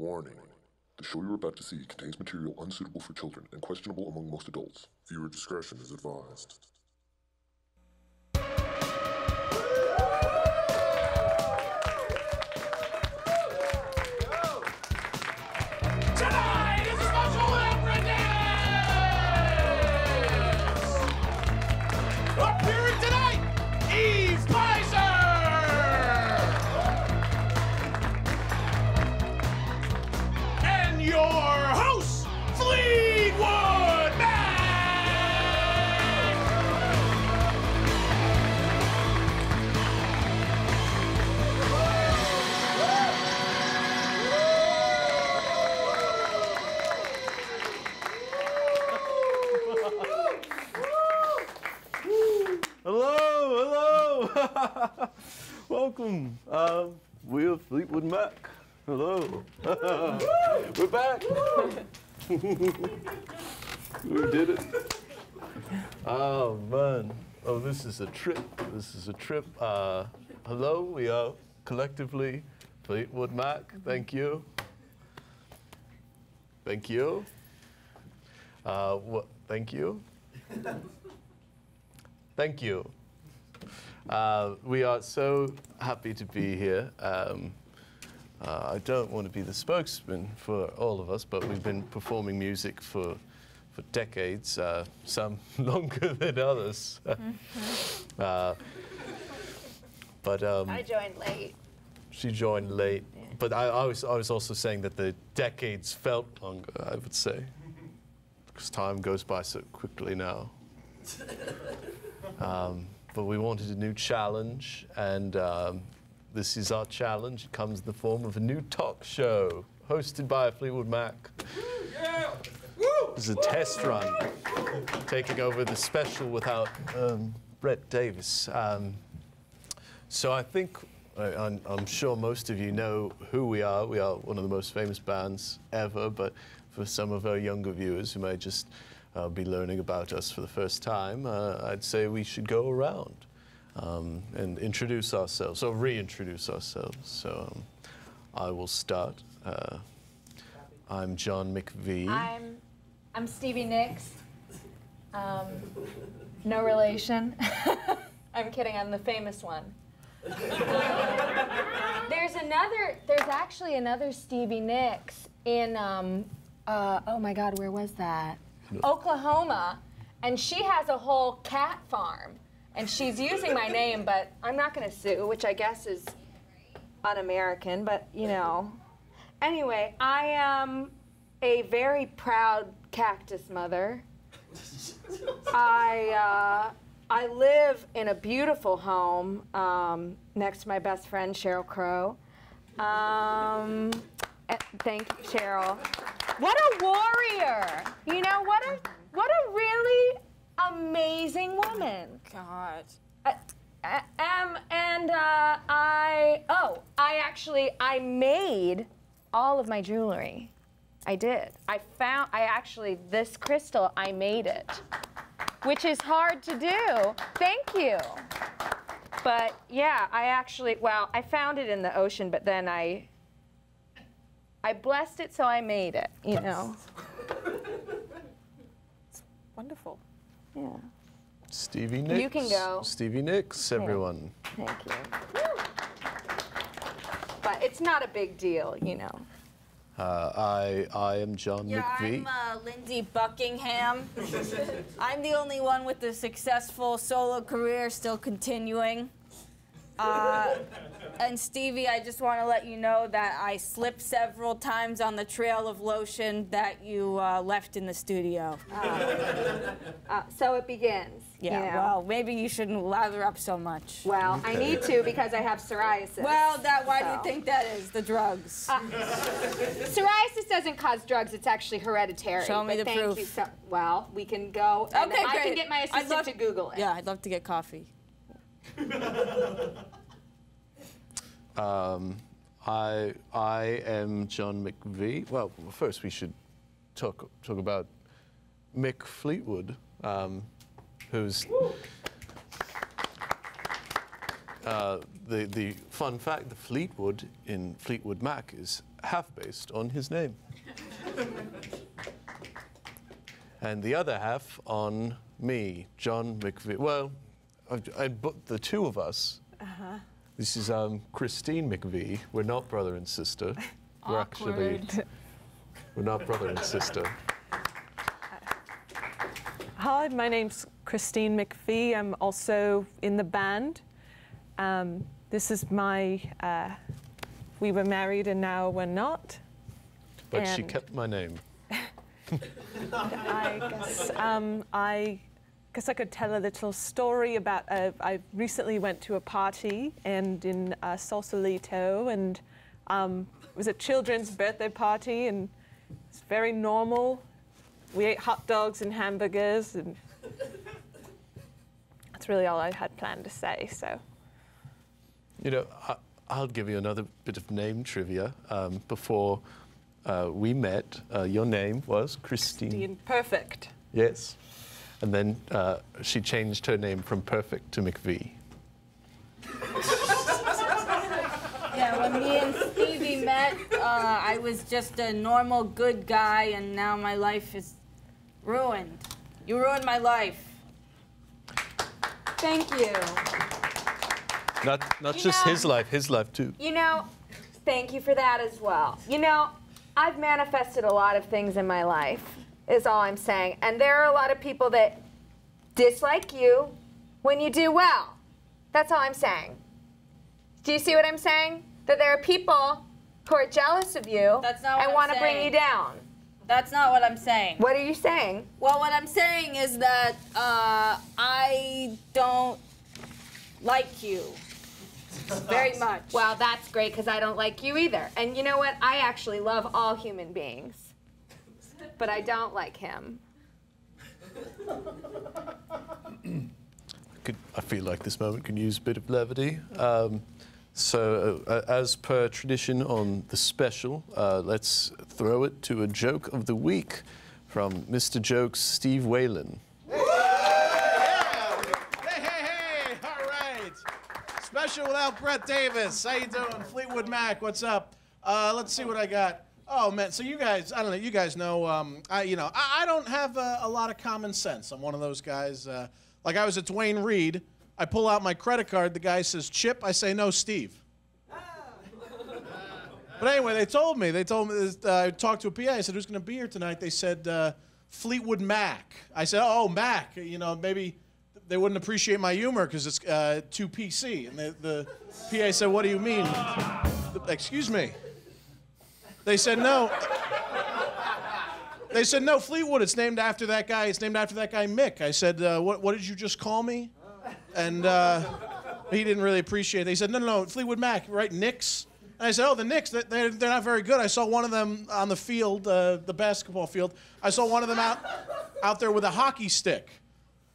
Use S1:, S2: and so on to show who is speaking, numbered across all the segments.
S1: Warning. The show you're about to see contains material unsuitable for children and questionable among most adults. Viewer discretion is advised.
S2: Tonight is a special brettdavis. Appearing tonight, Eve Peyser. And your host, Fleetwood Mac.
S3: Hello. Welcome. We're Fleetwood Mac. Hello. We're back. We did it. Oh, man. Oh, this is a trip. Hello, we are collectively Fleetwood Mac. Thank you. Thank you. Thank you. Thank you. We are so happy to be here. I don't want to be the spokesman for all of us, but we've been performing music for decades, some longer than others. I
S4: joined late.
S3: She joined late, yeah. But I was also saying that the decades felt longer, I would say, because time goes by so quickly now. But we wanted a new challenge, and this is our challenge. It comes in the form of a new talk show hosted by Fleetwood Mac.
S2: Yeah.
S3: This is a test run, taking over the special without Brett Davis. So I think, I'm sure most of you know who we are. We are one of the most famous bands ever, but for some of our younger viewers who may just be learning about us for the first time, I'd say we should go around and introduce ourselves, or reintroduce ourselves. So I will start. I'm John McVie.
S4: I'm Stevie Nicks. No relation. I'm kidding, I'm the famous one. There's actually another Stevie Nicks in, oh my God, where was that? Oklahoma, and she has a whole cat farm, and she's using my name, but I'm not going to sue, which I guess is un-American, but you know. Anyway, I am a very proud cactus mother. I live in a beautiful home next to my best friend, Sheryl Crow. Thank you, Sheryl. What a warrior! You know, what a really amazing woman.
S5: God.
S4: I made all of my jewelry. I did. This crystal, I made it, which is hard to do. Thank you. But yeah, I found it in the ocean, but then I blessed it, so I made it, you know.
S5: It's wonderful.
S4: Yeah.
S3: Stevie Nicks.
S4: You can go.
S3: Stevie Nicks, everyone.
S4: Thank you. But it's not a big deal, you know.
S3: I am John McVie.
S5: I'm Lindsay Buckingham. I'm the only one with a successful solo career still continuing. And Stevie, I just want to let you know that I slipped several times on the trail of lotion that you left in the studio.
S4: So it begins.
S5: Yeah,
S4: you know?
S5: well, maybe you shouldn't lather up so much.
S4: Well, I need to because I have psoriasis.
S5: Well, why do you think that is? The drugs.
S4: Psoriasis doesn't cause drugs. It's actually hereditary.
S5: Show me the proof.
S4: You well, we can go. And
S5: Okay,
S4: I
S5: great.
S4: can get my assistant to Google it.
S5: Yeah, I'd love to get coffee.
S3: I am John McVie. Well, first we should talk about Mick Fleetwood, who's the fun fact. The Fleetwood in Fleetwood Mac is half based on his name. And the other half on me, John McVie. Well, I booked the two of us. This is Christine McVie. We're not brother and sister. We're actually, we're not brother and sister.
S6: Hi, my name's Christine McVie. I'm also in the band. This is my, we were married and now we're not.
S3: But she kept my name.
S6: I guess I could tell a little story about, I recently went to a party and in Sausalito, and it was a children's birthday party, and it's very normal. We ate hot dogs and hamburgers, and that's really all I had planned to say, so.
S3: You know, I'll give you another bit of name trivia. Before we met, your name was Christine.
S6: Perfect.
S3: Yes. And then she changed her name from Perfect to McVie.
S5: Yeah, when me and Stevie met, I was just a normal good guy, and now my life is ruined. You ruined my life.
S4: Thank you.
S3: Not just his life too.
S4: You know, thank you for that as well. You know, I've manifested a lot of things in my life, is all I'm saying. And there are a lot of people that dislike you when you do well. That's all I'm saying. Do you see what I'm saying? That there are people who are jealous of you and want to bring you down.
S5: That's not what I'm saying.
S4: What are you saying?
S5: Well, what I'm saying is that I don't like you very much.
S4: Well, that's great, because I don't like you either. And you know what? I actually love all human beings. But I don't like him.
S3: I feel like this moment can use a bit of levity. As per tradition on The Special, let's throw it to a joke of the week from Mr. Jokes, Steve Whalen.
S2: Hey, all right. Special without Brett Davis. How you doing? Fleetwood Mac, what's up? Let's see what I got. Oh man, so you guys, I don't know, you guys know, I don't have a lot of common sense. I'm one of those guys, like I was at Dwayne Reed, I pull out my credit card, the guy says, Chip, I say, no, Steve. But anyway, they told me, I talked to a PA, I said, who's gonna be here tonight? They said, Fleetwood Mac. I said, oh, Mac, you know, maybe they wouldn't appreciate my humor because it's too PC. And the PA said, what do you mean? Excuse me. They said no. They said no, Fleetwood. It's named after that guy. It's named after that guy Mick. I said, what did you just call me? And he didn't really appreciate it. They said, no, Fleetwood Mac, right? Knicks. And I said, oh, the Knicks. They're not very good. I saw one of them on the field, the basketball field. I saw one of them out there with a hockey stick.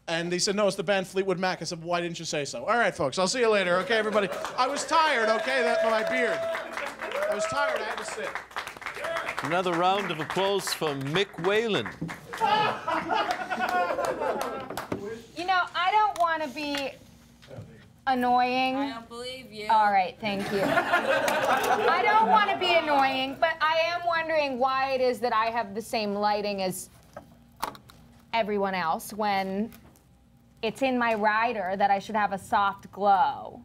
S2: And he said, no, it's the band Fleetwood Mac. I said, why didn't you say so? All right, folks. I'll see you later. Okay, everybody. I was tired. Okay, that's my beard. I was tired. I had to sit.
S3: Another round of applause for Mick Whalen.
S4: You know, I don't want to be annoying.
S5: I don't believe you.
S4: All right, thank you. I don't want to be annoying, but I am wondering why it is that I have the same lighting as everyone else when it's in my rider that I should have a soft glow.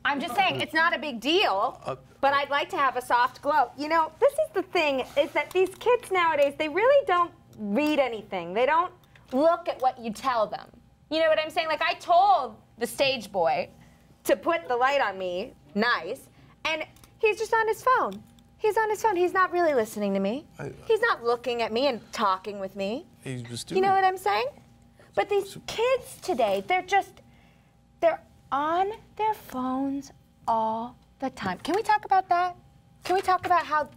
S4: I'm just saying, it's not a big deal, but I'd like to have a soft glow. You know, this is the thing, is that these kids nowadays, they really don't read anything. They don't look at what you tell them. You know what I'm saying? Like, I told the stage boy to put the light on me, nice, and he's just on his phone. He's on his phone. He's not really listening to me. He's not looking at me and talking with me.
S3: He's just doing
S4: You know what I'm saying? But these kids today, they're on their phones all the time. Can we talk about that? Can we talk about how,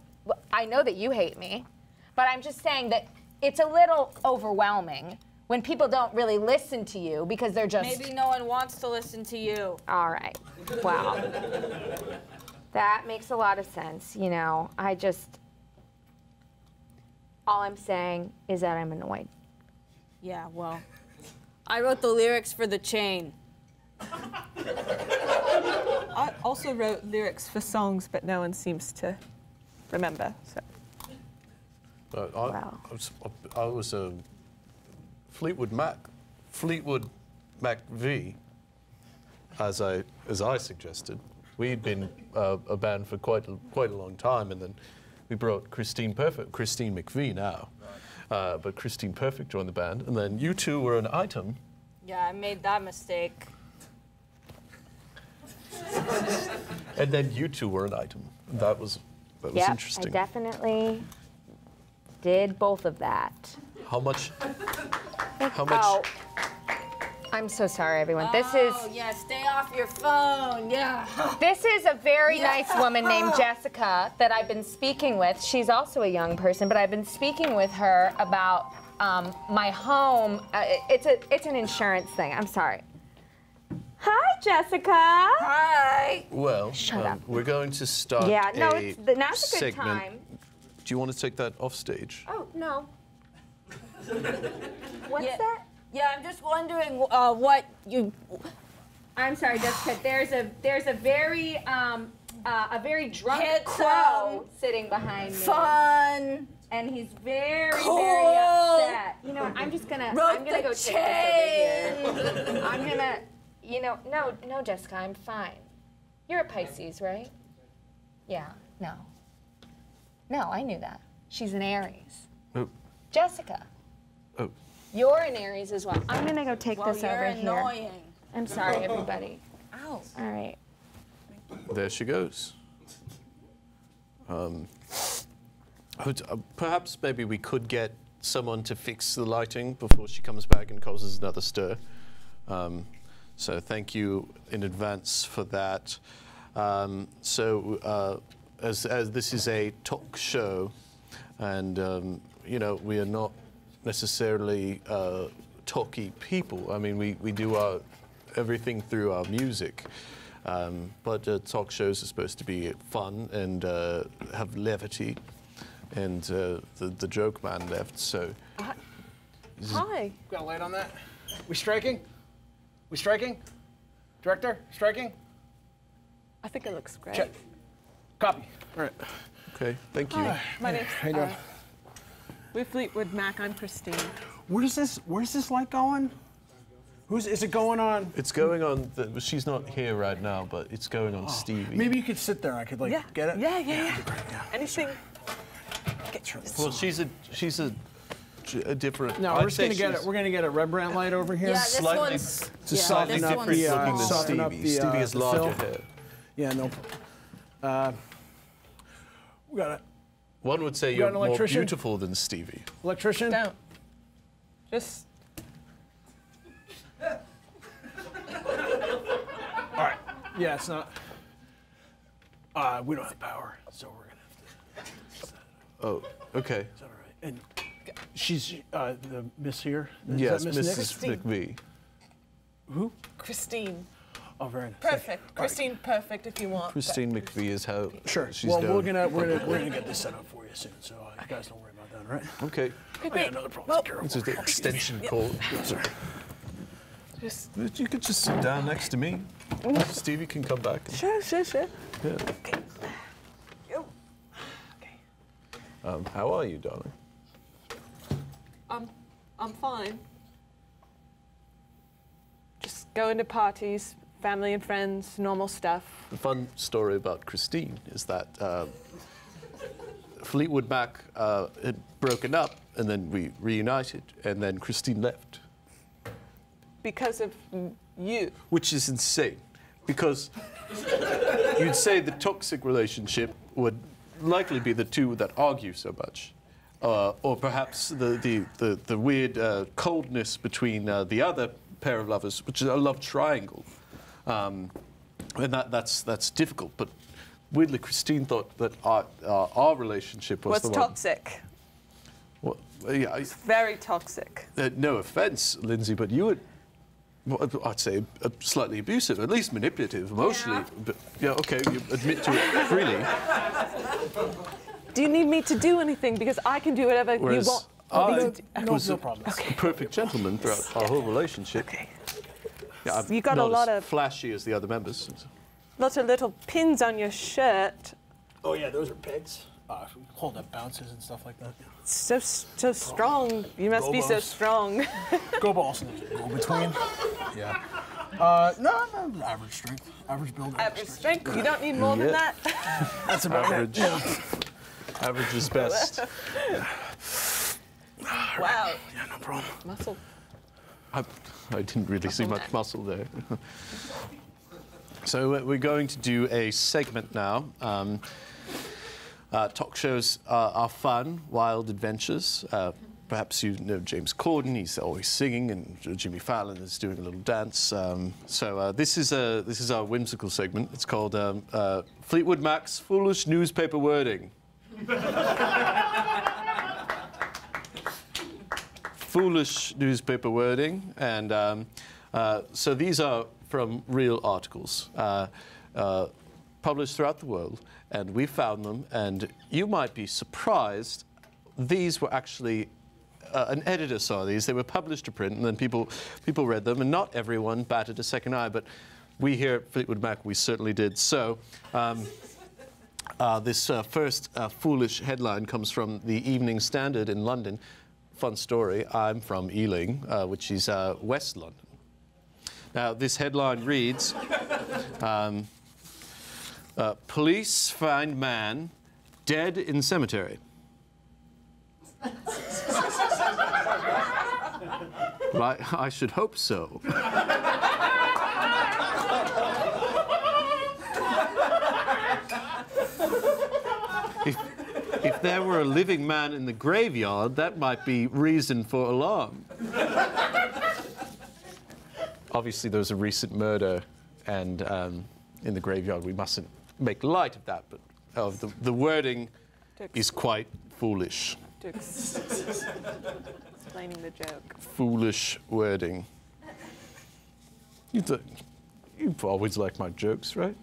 S4: I know that you hate me, but I'm just saying that it's a little overwhelming when people don't really listen to you because they're just...
S5: Maybe no one wants to listen to you.
S4: All right. Wow. That makes a lot of sense, you know. All I'm saying is that I'm annoyed.
S5: Yeah, well, I wrote the lyrics for The Chain.
S6: I also wrote lyrics for songs, but no one seems to remember. So.
S3: I was a Fleetwood Mac V, as I suggested. We'd been a band for quite a long time, and then we brought Christine McVie now, but Christine Perfect joined the band, and then you two were an item.
S5: Yeah, I made that mistake.
S3: And then you two were an item. That was interesting.
S4: I definitely did both of that.
S3: How much?
S4: Oh, I'm so sorry, everyone.
S5: Oh, yeah, stay off your phone, yeah.
S4: This is a very nice woman named Jessica that I've been speaking with. She's also a young person, but I've been speaking with her about my home. It's an insurance thing. I'm sorry. Hi, Jessica.
S5: Hi.
S3: Well,
S4: Shut up.
S3: We're going to start
S4: now's a good
S3: segment.
S4: time.
S3: Do you want to take that off stage?
S4: Oh, no. What's
S5: Yeah.
S4: that?
S5: Yeah, I'm just wondering what you.
S4: I'm sorry, Jessica. There's a very drunk
S5: Handsome.
S4: crow sitting behind me.
S5: Fun.
S4: And he's very
S5: Cool.
S4: upset. You know, I'm gonna
S5: Wrote
S4: go
S5: the
S4: take this over here. I'm gonna, no, Jessica, I'm fine. You're a Pisces, right? Yeah. No, I knew that. She's an Aries.
S3: Oh.
S4: Jessica.
S3: Oh.
S4: You're an Aries as well. I'm gonna go take this
S5: You're
S4: over
S5: annoying.
S4: here. I'm sorry, everybody.
S5: Ow.
S4: All right.
S3: There she goes. Perhaps maybe we could get someone to fix the lighting before she comes back and causes another stir. So thank you in advance for that. As this is a talk show, and we are not necessarily talky people. I mean, we do everything through our music. But talk shows are supposed to be fun and have levity. And the joke man left, so.
S6: Hi.
S7: Got a light on that? We striking? We striking? Director, striking?
S6: I think it looks great.
S7: Check. Copy. All right.
S3: Okay, thank you.
S6: My name's
S7: How you doing?
S6: we're Fleetwood Mac. I'm Christine.
S7: Where's this light going? Is it going on?
S3: It's going on. She's not here right now, but it's going on Stevie.
S7: Maybe you could sit there. I could get it.
S6: Yeah.
S7: Great, yeah.
S6: Anything.
S3: Well, she's a different.
S7: No, we're gonna get a Rembrandt light over here.
S5: Yeah, this
S3: Slightly-
S5: one's.
S7: To soften
S5: this
S7: up
S5: one's
S7: the,
S3: looking than
S7: soften up
S3: Stevie.
S7: the,
S3: Stevie has
S7: the
S3: larger
S7: film.
S3: hair.
S7: Yeah, no. We got an
S3: One would say
S7: got
S3: you're
S7: an
S3: more
S7: electrician?
S3: beautiful than Stevie.
S7: electrician.
S6: Don't. Just.
S7: All right. Yeah, it's not. We don't have power, so we're gonna have to.
S3: Oh, okay.
S7: Is that all right? And she's the miss here. Is
S3: Yes,
S7: that Miss
S3: Mrs.
S7: Nix?
S3: McVie.
S7: Who?
S6: Christine.
S7: Oh, very nice.
S6: Perfect. Christine Perfect if you want.
S3: Christine McVie is how
S7: Sure.
S3: she's
S7: Well,
S3: known.
S7: we're gonna get this set up for you soon, so you guys don't worry about that, all right?
S3: Okay.
S7: I got another problem. Take care of
S3: This is the extension cord.
S6: Just.
S3: You could just sit down next to me. Stevie can come back.
S6: Sure.
S3: Yeah.
S6: Okay. Yo. Okay.
S3: How are you, darling?
S6: I'm fine. Just going to parties, family and friends, normal stuff.
S3: The fun story about Christine is that Fleetwood Mac had broken up, and then we reunited, and then Christine left.
S6: Because of you.
S3: Which is insane, because you'd say the toxic relationship would likely be the two that argue so much. Or perhaps the weird coldness between the other pair of lovers, which is a love triangle. And that's difficult. But weirdly, Christine thought that our relationship was
S6: What's
S3: the one.
S6: toxic?
S3: Well, yeah,
S6: Very toxic.
S3: no offense, Lindsay, but you would. Well, I'd say slightly abusive, at least manipulative, emotionally.
S5: Yeah.
S3: But yeah, okay, you admit to it freely.
S6: Do you need me to do anything? Because I can do whatever
S3: Whereas
S6: you want.
S3: I was
S7: no
S3: a
S7: problems.
S3: perfect gentleman throughout our whole relationship.
S6: Okay.
S3: Yeah, I'm
S6: You got a
S3: not
S6: lot
S3: as
S6: of-
S3: flashy as the other members.
S6: Lots of little pins on your shirt.
S7: Oh yeah, those are pigs. hold up bounces and stuff like that.
S6: So strong. You must
S7: Go
S6: be so
S7: balls.
S6: strong.
S7: Go balls and go between. Yeah. No, average strength, average build.
S6: Average strength. You don't need more than that.
S7: That's about
S3: Average.
S7: it. Yeah.
S3: Average is best.
S6: Wow.
S7: Yeah, no problem.
S6: Muscle.
S3: I didn't really see much muscle there. So we're going to do a segment now. Talk shows are fun, wild adventures. Perhaps you know James Corden, he's always singing, and Jimmy Fallon is doing a little dance. This is our whimsical segment. It's called Fleetwood Mac's Foolish Newspaper Wording. Foolish newspaper wording, and so these are from real articles published throughout the world, and we found them, and you might be surprised. These were actually an editor saw these. They were published to print, and then people read them, and not everyone batted a second eye, but we here at Fleetwood Mac, we certainly did. So this first foolish headline comes from the Evening Standard in London. Fun story, I'm from Ealing, which is West London. Now, this headline reads, police find man dead in cemetery. Well, I should hope so. If there were a living man in the graveyard, that might be reason for alarm. Obviously, there was a recent murder, and in the graveyard, we mustn't make light of that, but the wording is quite foolish.
S6: Explaining the joke.
S3: Foolish wording. You've always liked my jokes, right?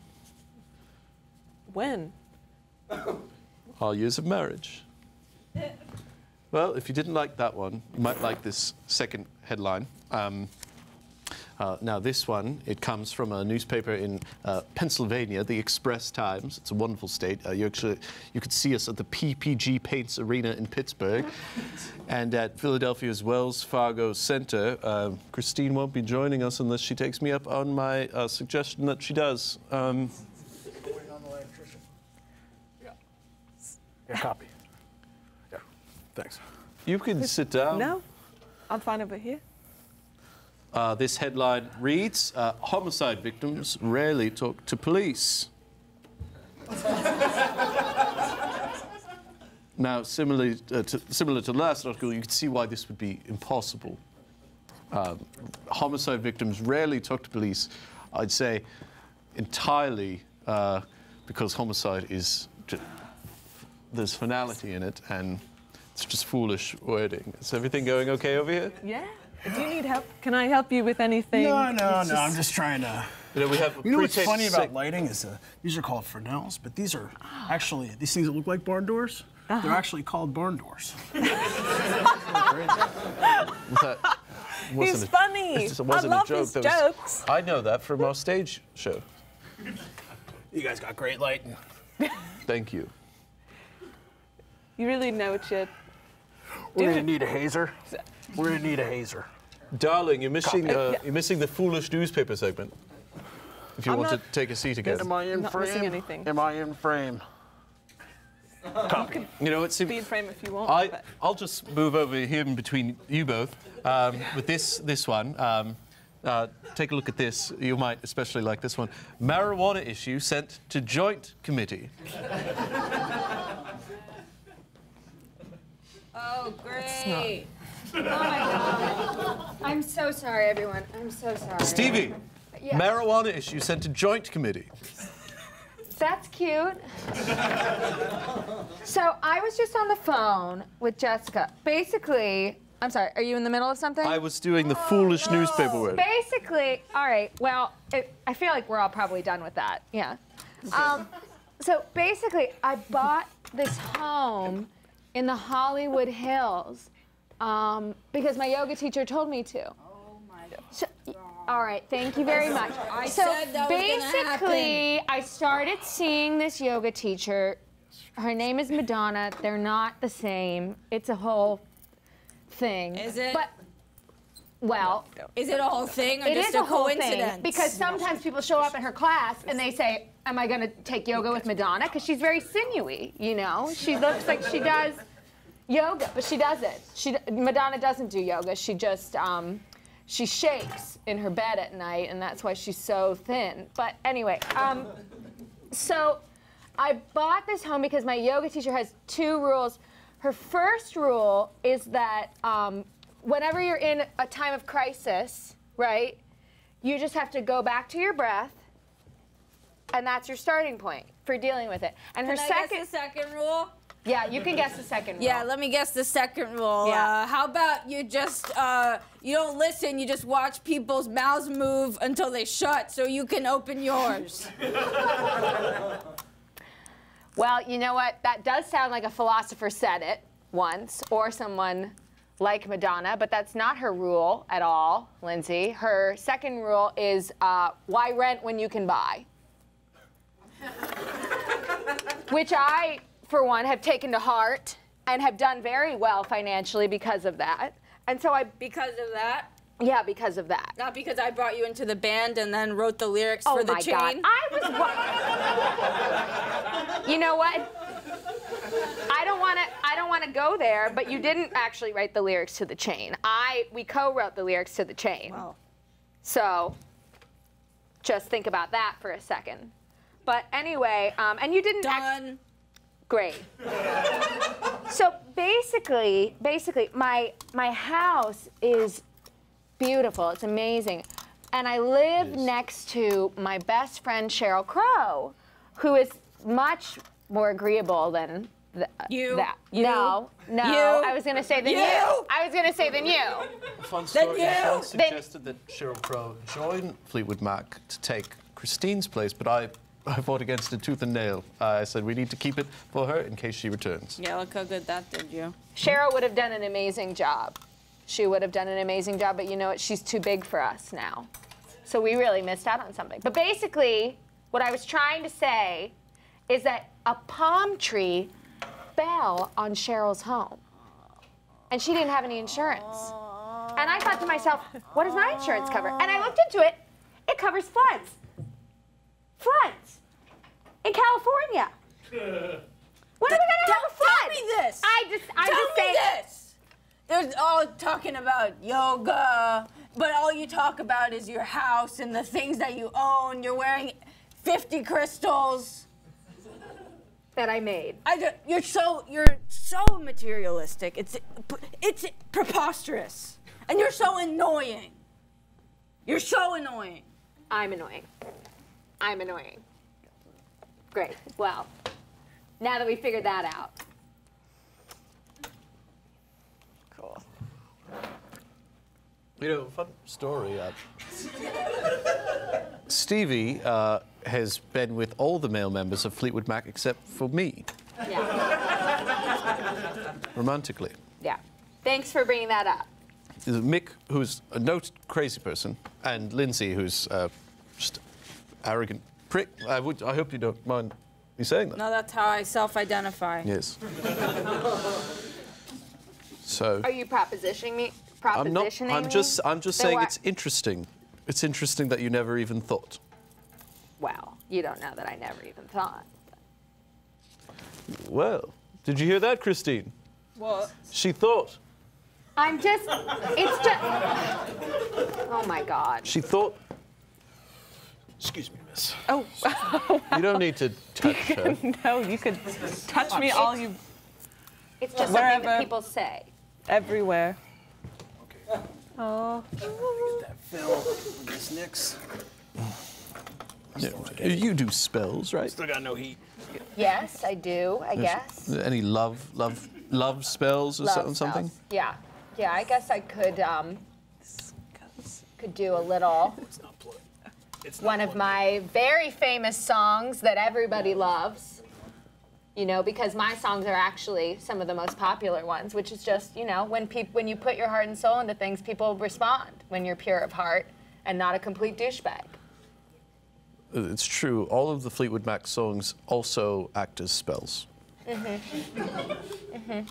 S6: When?
S3: All years of marriage. Well, if you didn't like that one, you might like this second headline. Now, this one, it comes from a newspaper in Pennsylvania, the Express Times. It's a wonderful state. You could see us at the PPG Paints Arena in Pittsburgh and at Philadelphia's Wells Fargo Center. Christine won't be joining us unless she takes me up on my suggestion that she does.
S7: Yeah, copy. Yeah, thanks.
S3: You can sit down.
S6: No, I'm fine over here.
S3: This headline reads, homicide victims rarely talk to police. Now, similar to the last article, you can see why this would be impossible. Homicide victims rarely talk to police, I'd say entirely because homicide is there's finality in it, and it's just foolish wording. Is everything going okay over here?
S6: Yeah. Do you need help? Can I help you with anything?
S7: No. I'm just trying to.
S3: You know, we have.
S7: You know what's funny about lighting is these are called Fresnels, but these are actually these things that look like barn doors. They're actually called barn doors.
S6: He's funny.
S3: It wasn't
S6: I love
S3: a joke.
S6: his jokes.
S3: I know that from our stage show.
S7: You guys got great lighting.
S3: Thank you.
S6: You really know what you're
S7: We're
S6: doing.
S7: gonna need a hazer. We're gonna need a hazer.
S3: Darling, you're missing the foolish newspaper segment. If you want to take a seat again.
S7: Am I in
S6: Not
S7: frame?
S6: missing anything.
S7: Am I in frame? Copy.
S3: You know, it seems.
S6: Be in frame if you want.
S3: I'll just move over here in between you both with this one. Take a look at this. You might especially like this one. Marijuana issue sent to joint committee.
S4: Oh, great. Oh, my God. I'm so sorry, everyone. I'm so sorry.
S3: Stevie,
S4: Yes.
S3: marijuana issue sent to joint committee.
S4: That's cute. So I was just on the phone with Jessica. Basically, I'm sorry, are you in the middle of something?
S3: I was doing the foolish newspaper word.
S4: Basically, all right, well, I feel like we're all probably done with that, yeah. So basically, I bought this home in the Hollywood Hills because my yoga teacher told me to.
S5: Oh my God.
S4: So, all right, thank you very much.
S5: I
S4: So
S5: said that was gonna
S4: basically, I started seeing this yoga teacher Her name is Madonna. They're not the same. It's a whole thing.
S5: Is it?
S4: But, well,
S5: Is it a whole thing or
S4: it
S5: just
S4: is
S5: a
S4: a whole
S5: coincidence?
S4: thing because sometimes people show up in her class and they say, "Am I going to take yoga with Madonna?" Because she's very sinewy, you know. She looks like she does yoga, but she doesn't. Madonna doesn't do yoga. She just she shakes in her bed at night, and that's why she's so thin. But anyway, so I bought this home because my yoga teacher has 2 rules. Her first rule is that whenever you're in a time of crisis, right, you just have to go back to your breath, and that's your starting point for dealing with it. And her
S5: Can I
S4: second,
S5: guess the second rule?
S4: yeah, you can guess the second rule.
S5: Yeah, let me guess the second rule.
S4: Yeah.
S5: How about you just, you don't listen, you just watch people's mouths move until they shut so you can open yours.
S4: Well, you know what? That does sound like a philosopher said it once, or someone like Madonna, but that's not her rule at all, Lindsay. Her second rule is why rent when you can buy? Which I, for one, have taken to heart and have done very well financially because of that. And so
S5: Because of that?
S4: yeah, because of that.
S5: Not because I brought you into the band and then wrote the lyrics
S4: Oh
S5: for the
S4: my
S5: chain?
S4: God. You know what? I don't want to go there, but you didn't actually write the lyrics to the chain. We co-wrote the lyrics to the chain.
S5: Wow.
S4: So just think about that for a second. But anyway, and you didn't
S5: Done.
S4: Great. So basically, my house is beautiful. It's amazing. And I live next to my best friend, Sheryl Crow, who is much more agreeable than
S5: You.
S4: that.
S5: You.
S4: No.
S5: You.
S4: I was going to say than
S5: You.
S4: I was going to say than you.
S3: A fun story.
S5: you.
S3: Sean suggested that Sheryl Crow join Fleetwood Mac to take Christine's place, but I fought against it tooth and nail. I said we need to keep it for her in case she returns.
S5: Yeah, look how good that did you.
S4: Sheryl would have done an amazing job. She would have done an amazing job, but you know what? She's too big for us now. So we really missed out on something. But basically, what I was trying to say is that a palm tree fell on Cheryl's home. And she didn't have any insurance. And I thought to myself, what does my insurance cover? And I looked into it. It covers floods. Floods. In California. When are we going to have a flood?
S5: Tell me this.
S4: I'm just saying.
S5: Tell me this. They're all talking about yoga, but all you talk about is your house and the things that you own. You're wearing 50 crystals
S4: That I made.
S5: You're so materialistic. It's preposterous, and you're so annoying. You're so annoying.
S4: I'm annoying. I'm annoying. Great. Well, now that we figured that out.
S6: Cool.
S3: You know, fun story. Stevie has been with all the male members of Fleetwood Mac except for me,
S4: Yeah.
S3: romantically.
S4: Yeah. Thanks for bringing that up.
S3: Mick, who's a noted crazy person, and Lindsay, who's just arrogant prick. I hope you don't mind me saying that.
S5: No, that's how I self-identify.
S3: Yes. So.
S4: Are you propositioning me?
S3: I'm not. I'm just
S4: Then
S3: saying
S4: what?
S3: it's interesting. It's interesting that you never even thought.
S4: Well, you don't know that I never even thought.
S3: Well, did you hear that, Christine?
S5: What?
S3: She thought.
S4: It's just. Oh my God.
S3: She thought.
S7: Excuse me, miss.
S6: Oh,
S3: You don't need to touch her.
S6: no, you could touch me all you,
S4: It's just something that
S6: Wherever.
S4: people say.
S6: everywhere.
S7: Okay.
S6: Oh.
S7: That Phil, these Knicks.
S3: Yeah, you do spells, right?
S7: Still got no heat.
S4: Yes, I do, I guess.
S3: Any love spells or
S4: Love
S3: something?
S4: spells. Yeah. Yeah, I guess I could do a little.
S7: It's not blood. It's not
S4: One of my very famous songs that everybody loves. You know, because my songs are actually some of the most popular ones, which is just, you know, when you put your heart and soul into things, people respond when you're pure of heart and not a complete douchebag.
S3: It's true. All of the Fleetwood Mac songs also act as spells.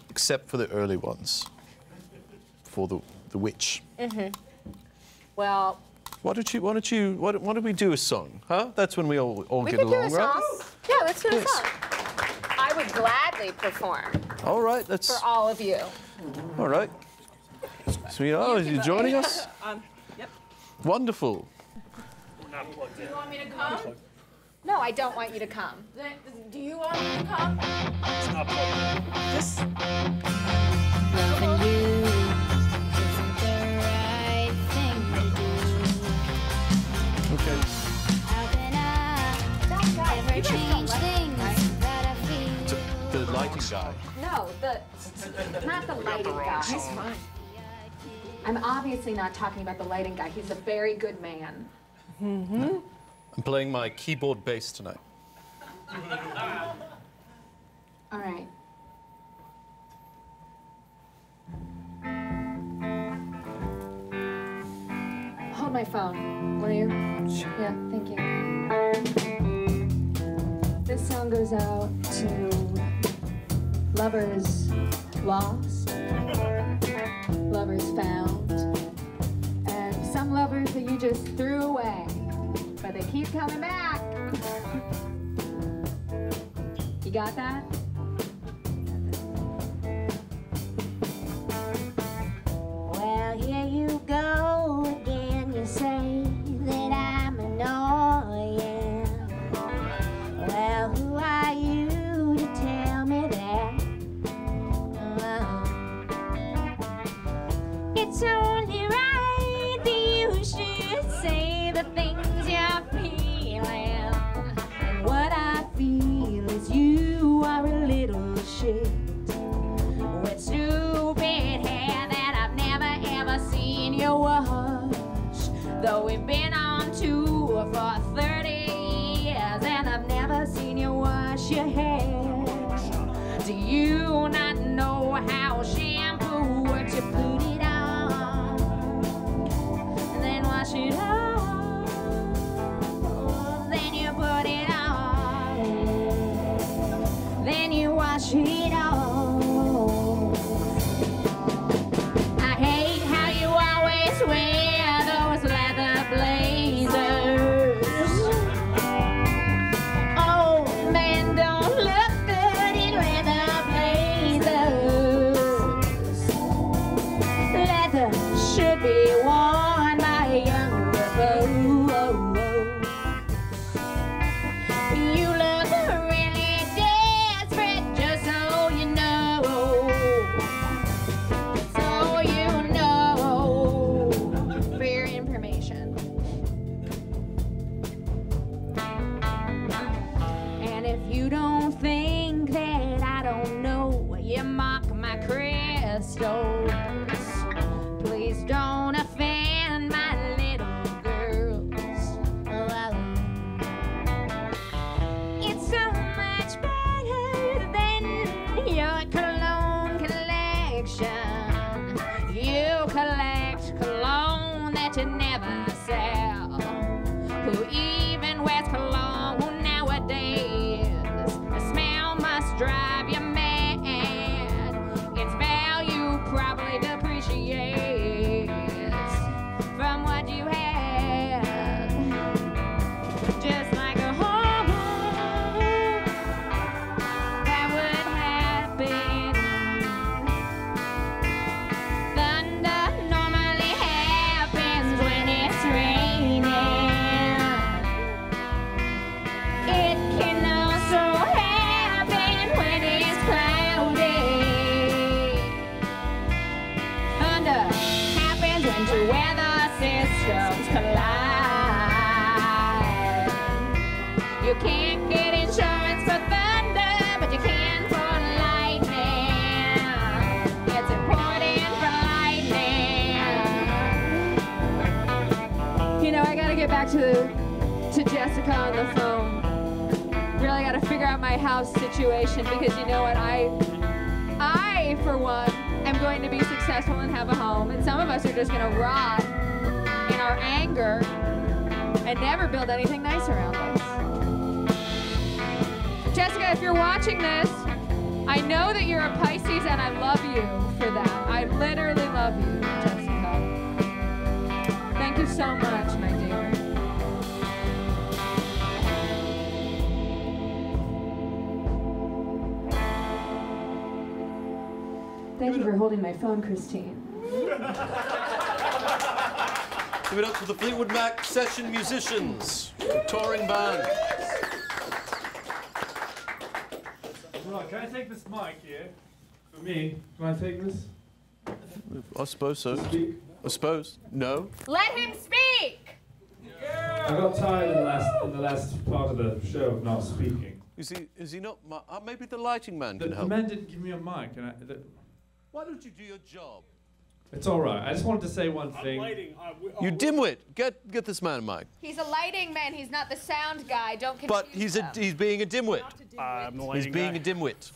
S3: Except for the early ones. For the witch.
S4: Well,
S3: Why don't we do a song, huh? That's when we all
S4: we
S3: get
S4: could do a
S3: along,
S4: song.
S3: right?
S4: Yeah, let's do a
S3: Yes.
S4: song. I would gladly perform
S3: All right, let's.
S4: for all of you.
S3: All right. Sweetheart, are you joining us?
S6: Yep.
S3: Wonderful.
S5: Do you want me to come?
S4: No, I don't want you to come.
S5: Do you want me to come?
S6: This.
S8: Loving you isn't the right thing to do.
S3: Okay.
S8: How can I ever change things that I feel?
S3: The lighting guy.
S4: No, not the lighting guy. He's fine. I'm obviously not talking about the lighting guy. He's a very good man.
S3: I'm playing my keyboard bass tonight.
S4: All right. Hold my phone, will you? Sure. Yeah, thank you. This song goes out to lovers lost, lovers found, and some lovers that you just threw away, but they keep coming back. You got that?
S8: Well, here you go again. You say that I'm annoying. Well, who are you to tell me that? It's only right that you should say the things you're feeling. And what I feel is you are a little shit with stupid hair that I've never ever seen you wash. Though we've been on tour for 30 years and I've never seen you wash your hair. Do you not know how shampoo works? You put it on and then wash it off. Then you put it on, then you wash it off. I hate how you always wear those leather blazers. Oh, men don't look good in leather blazers. Leather should be worn by younger folks. You look really desperate, just so you know. So you know, for your information. And if you don't think that I don't know, you mock my crystals. Please don't offend my little girls. It's so much better than your cologne collection. You collect cologne that you never sell. Who even wears cologne nowadays? The smell must drive you mad. Its value probably depreciates from what you had. Just like a home that would happen. Thunder normally happens when it's raining. It can also happen when it's cloudy. Thunder happens when two weather systems collide. You can't get insurance for thunder, but you can for lightning. It's important for lightning. You know, I gotta get back to Jessica on the phone. Really gotta figure out my house situation because you know what, I for one am going to be successful and have a home, and some of us are just gonna rot in our anger and never build anything nice around us. Jessica, if you're watching this,
S9: I know that you're a Pisces, and I love you for that. I literally love you, Jessica. Thank you so much, my dear. Thank you for holding my phone, Christine.
S3: Give it up for the Fleetwood Mac session musicians, touring band.
S10: Right, can I take this mic here? For me, can I take this?
S3: I suppose so. I suppose. No.
S4: Let him speak!
S10: I got tired in the last part of the show of not speaking.
S3: Is he not? Maybe the lighting man can
S10: The
S3: help.
S10: man didn't give me a mic.
S3: Why don't you do your job?
S10: It's all right. I just wanted to say one thing.
S3: You dimwit! Get this man a mic.
S4: He's a lighting man. He's not the sound guy. Don't confuse
S3: But he's being a dimwit.
S7: I'm the
S3: He's
S7: lighting
S3: being
S7: guy.
S3: a dimwit.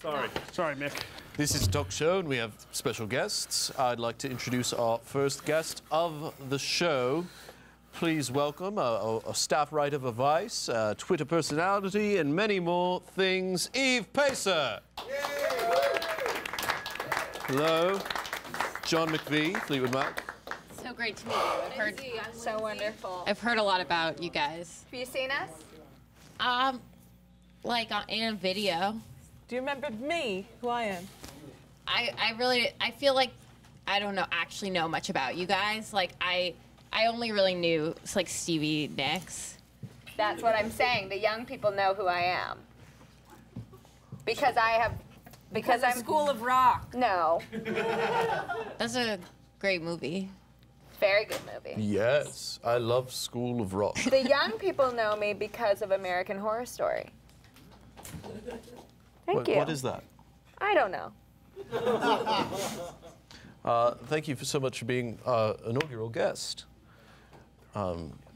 S7: Sorry, Mick.
S3: This is a talk show, and we have special guests. I'd like to introduce our first guest of the show. Please welcome a staff writer for Vice, a Twitter personality, and many more things, Eve Peyser. Hello. John McVie, Fleetwood Mac.
S11: So great to meet you. I've heard
S4: so wonderful.
S11: I've heard a lot about you guys.
S4: Have you seen us?
S11: Like in a video.
S6: Do you remember me, who I am?
S11: I feel like I don't actually know much about you guys. Like I only really knew like Stevie Nicks.
S4: That's what I'm saying. The young people know who I am. Because I'm
S5: School of Rock.
S4: No.
S11: That's a great movie.
S4: Very good movie.
S3: Yes, I love School of Rock.
S4: The young people know me because of American Horror Story. Thank you.
S3: What is that?
S4: I don't know.
S3: Thank you so much for being our inaugural guest.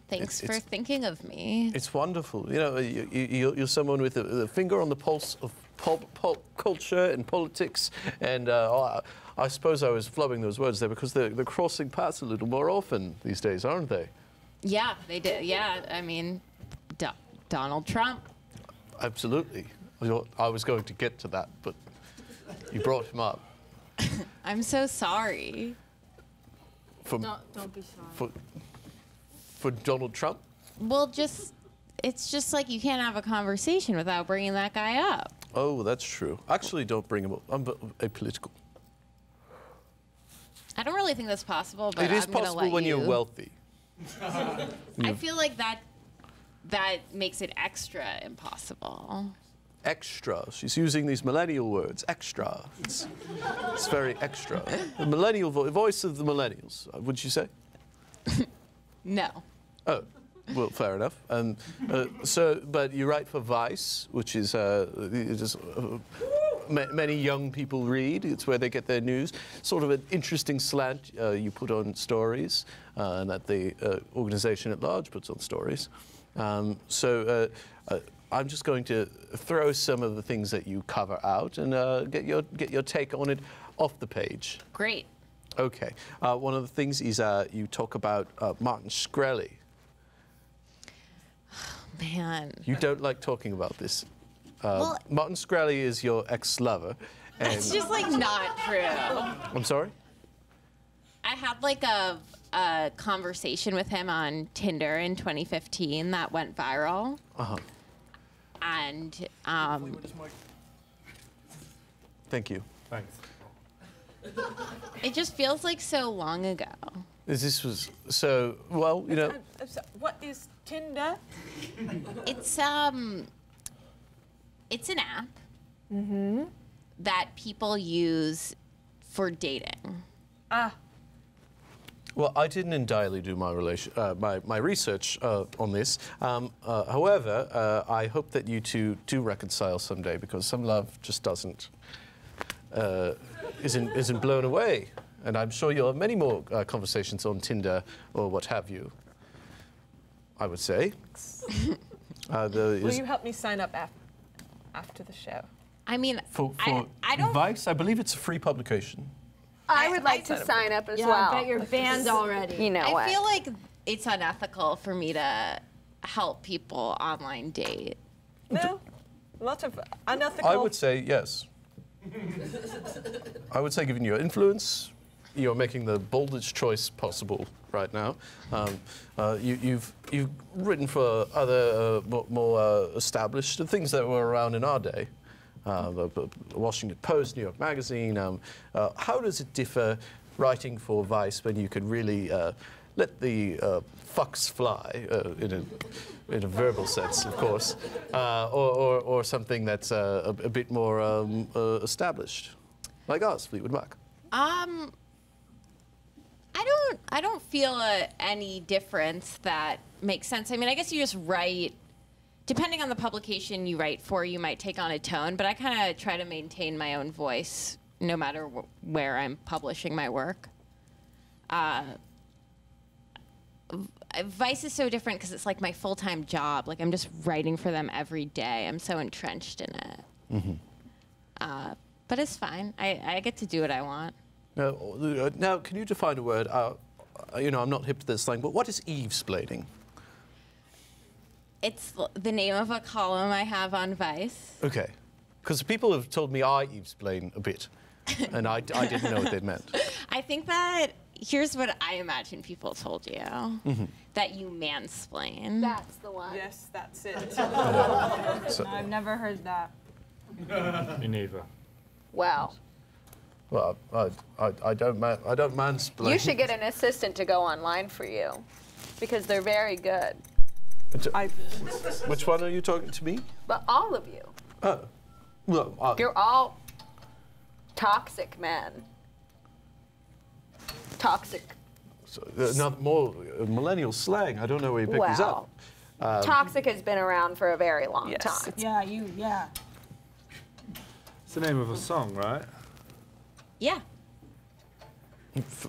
S11: Thanks for thinking of me.
S3: It's wonderful. You know, you're someone with a finger on the pulse of pop culture and politics, and I suppose I was flubbing those words there because they're crossing paths a little more often these days, aren't they?
S11: Yeah, they did. Yeah, I mean, Donald Trump.
S3: Absolutely. I was going to get to that, but you brought him up.
S11: I'm so sorry.
S5: Don't be sorry.
S3: For Donald Trump?
S11: Well, it's just like you can't have a conversation without bringing that guy up.
S3: Oh, that's true. Actually, don't bring him up. I'm apolitical.
S11: I don't really think that's possible, but
S3: It is
S11: I'm gonna
S3: possible
S11: let
S3: when
S11: you.
S3: you're wealthy.
S11: I feel like that makes it extra impossible.
S3: Extra. She's using these millennial words. Extra. It's very extra. The millennial voice of the millennials, would you say?
S11: No.
S3: Oh, well, fair enough. But you write for Vice, which is many young people read. It's where they get their news. Sort of an interesting slant you put on stories, and that the organization at large puts on stories. I'm just going to throw some of the things that you cover out and get your take on it off the page.
S11: Great.
S3: Okay. One of the things is you talk about Martin Shkreli.
S11: Man.
S3: You don't like talking about this.
S11: Well,
S3: Martin Shkreli is your ex-lover.
S11: it's just like not true.
S3: I'm sorry?
S11: I had like a conversation with him on Tinder in 2015 that went viral.
S3: Uh-huh.
S11: And
S3: Thank you.
S10: Thanks.
S11: it just feels like so long ago.
S3: This was so, well, you know.
S6: What is Tinder?
S11: It's an app that people use for dating.
S3: Well, I didn't entirely do my research on this. However, I hope that you two do reconcile someday, because some love just isn't blown away. And I'm sure you'll have many more conversations on Tinder or what have you, I would say.
S6: Will you help me sign up after the show?
S11: I mean,
S3: for
S11: I don't.
S3: Vice, I believe it's a free publication.
S4: I would like to sign up as well.
S5: I bet you're banned already.
S4: You know what?
S11: I feel like it's unethical for me to help people online date.
S6: No, a lot of unethical.
S3: I would say yes. I would say, given your influence, you're making the boldest choice possible right now. You've written for other more established things that were around in our day. The Washington Post, New York Magazine. How does it differ writing for Vice when you could really let the fucks fly in a verbal sense, of course, or something that's a bit more established, like us, Fleetwood Mac?
S11: I don't feel any difference that makes sense. I mean, I guess you just write. Depending on the publication you write for, you might take on a tone, but I kind of try to maintain my own voice no matter where I'm publishing my work. Vice is so different because it's like my full-time job. Like, I'm just writing for them every day. I'm so entrenched in it. Mm-hmm. But it's fine. I get to do what I want.
S3: Now, can you define a word? You know, I'm not hip to this slang, but what is Eve-splaining?
S11: It's the name of a column I have on Vice.
S3: Okay. Because people have told me I Eve-splain a bit, and I didn't know what they meant.
S11: I think that, here's what I imagine people told you, that you mansplain.
S4: That's the one.
S6: Yes, that's it.
S5: I've never heard that.
S10: Me neither.
S4: Well,
S3: Well, I don't mansplain.
S4: you should get an assistant to go online for you, because they're very good.
S3: Which one are you talking to me?
S4: But all of you.
S3: Oh. Well,
S4: You're all toxic men. Toxic.
S3: So, not more millennial slang. I don't know where you picked these up.
S4: Toxic has been around for a very long time.
S5: Yeah, yeah.
S10: It's the name of a song, right?
S11: Yeah.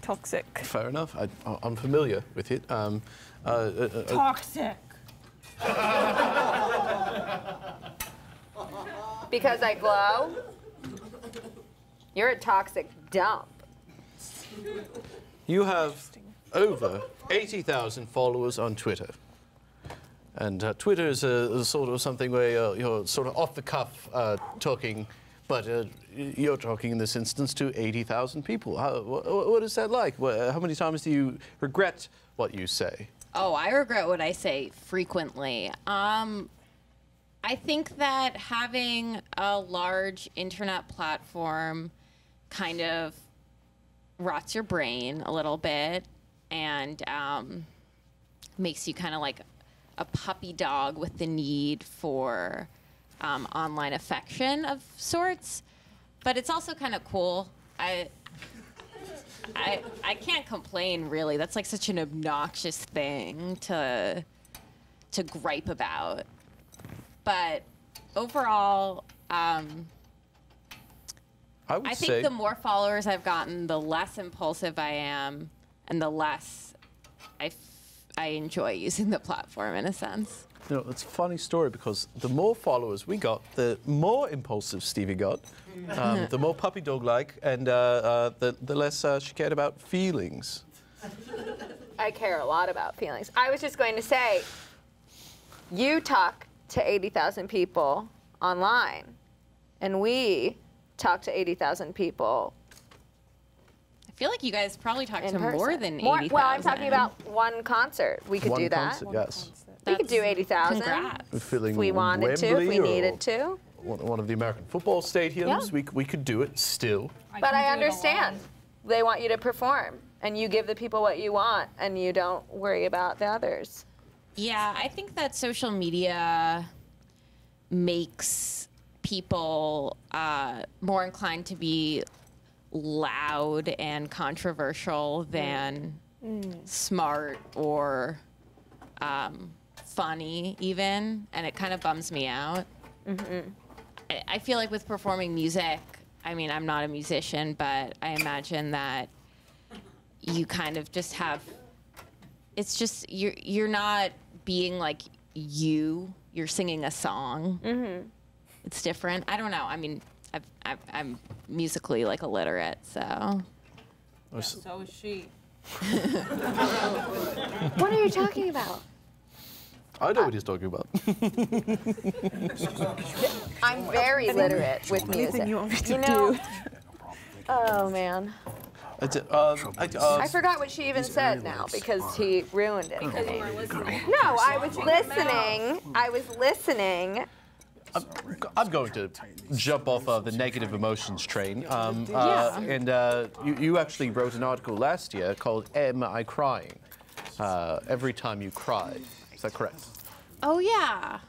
S6: Toxic.
S3: Fair enough. I'm familiar with it.
S5: Toxic.
S4: Because I glow? You're a toxic dump.
S3: You have over 80,000 followers on Twitter. And Twitter is a sort of something where you're sort of off the cuff talking, but you're talking in this instance to 80,000 people. What is that like? How many times do you regret what you say?
S11: Oh, I regret what I say frequently. I think that having a large internet platform kind of rots your brain a little bit and makes you kind of like a puppy dog with the need for online affection of sorts. But it's also kind of cool. I can't complain, really. That's like such an obnoxious thing to gripe about. But overall, I think the more followers I've gotten, the less impulsive I am, and the less I enjoy using the platform, in a sense.
S3: You know, it's a funny story because the more followers we got, the more impulsive Stevie got, the more puppy dog-like, and the less she cared about feelings.
S4: I care a lot about feelings. I was just going to say, you talk to 80,000 people online, and we talk to 80,000 people.
S11: I feel like you guys probably talk to more than 80,000.
S4: Well, I'm talking about one concert. We could do that.
S3: One concert, yes.
S4: We could do 80,000
S11: if
S4: we wanted to, if we needed to.
S3: One of the American football stadiums,
S4: Yeah.
S3: we could do it still.
S4: But I understand. They want you to perform, and you give the people what you want, and you don't worry about the others.
S11: Yeah, I think that social media makes people more inclined to be loud and controversial than smart or funny even, and it kind of bums me out. I feel like with performing music, I mean, I'm not a musician, but I imagine that you kind of just have, it's just, you're not being like you're singing a song. It's different. I don't know. I mean, I'm musically like illiterate, so.
S5: Yeah, so is she.
S4: What are you talking about?
S3: I know what he's talking about.
S4: I'm very literate with music.
S6: Anything you want me to
S4: know,
S6: do?
S4: Oh man. I forgot what she even said now because he ruined it for me. No, I was listening. I was listening.
S3: I'm going to jump off the negative emotions train. And you actually wrote an article last year called "Am I Crying?" Every time you cry. Is that correct?
S11: Oh yeah.